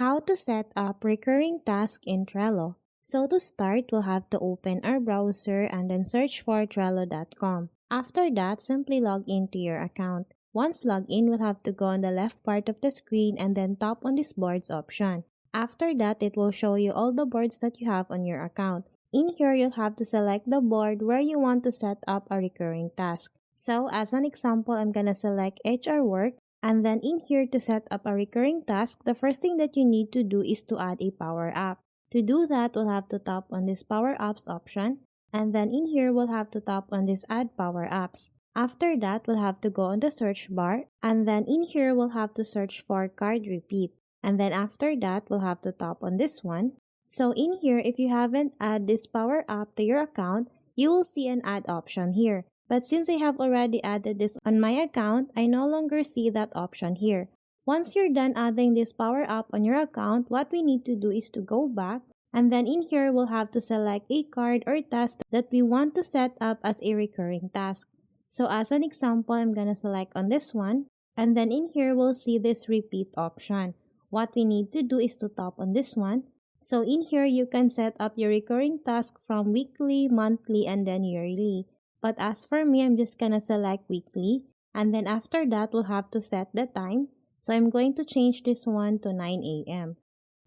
How to set up recurring tasks in Trello. So to start, we'll have to open our browser and then search for Trello.com. After that, simply log into your account. Once logged in, we'll have to go on the left part of the screen and then tap on this boards option. After that, it will show you all the boards that you have on your account. In here, you'll have to select the board where you want to set up a recurring task. So as an example, I'm gonna select HR work. And then in here to set up a recurring task, the first thing that you need to do is to add a Power App. To do that, we'll have to tap on this Power Apps option. And then in here, we'll have to tap on this Add Power Apps. After that, we'll have to go on the search bar. And then in here, we'll have to search for Card Repeat. And then after that, we'll have to tap on this one. So in here, if you haven't added this Power App to your account, you will see an Add option here. But since I have already added this on my account, I no longer see that option here. Once you're done adding this Power App on your account, what we need to do is to go back, and then in here we'll have to select a card or task that we want to set up as a recurring task. So as an example, I'm gonna select on this one, and then in here we'll see this repeat option. What we need to do is to tap on this one. So in here you can set up your recurring task from weekly, monthly, and then yearly. But as for me, I'm just gonna select weekly, and then after that, we'll have to set the time. So I'm going to change this one to 9 a.m.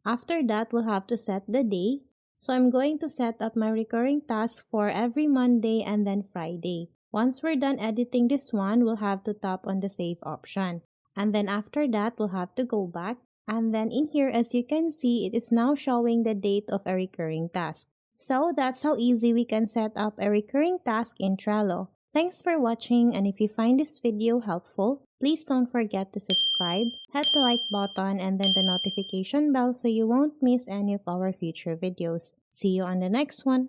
After that, we'll have to set the day. So I'm going to set up my recurring task for every Monday and then Friday. Once we're done editing this one, we'll have to tap on the save option. And then after that, we'll have to go back. And then in here, as you can see, it is now showing the date of a recurring task. So that's how easy we can set up a recurring task in Trello. Thanks for watching, and if you find this video helpful, please don't forget to subscribe, hit the like button, and then the notification bell so you won't miss any of our future videos. See you on the next one.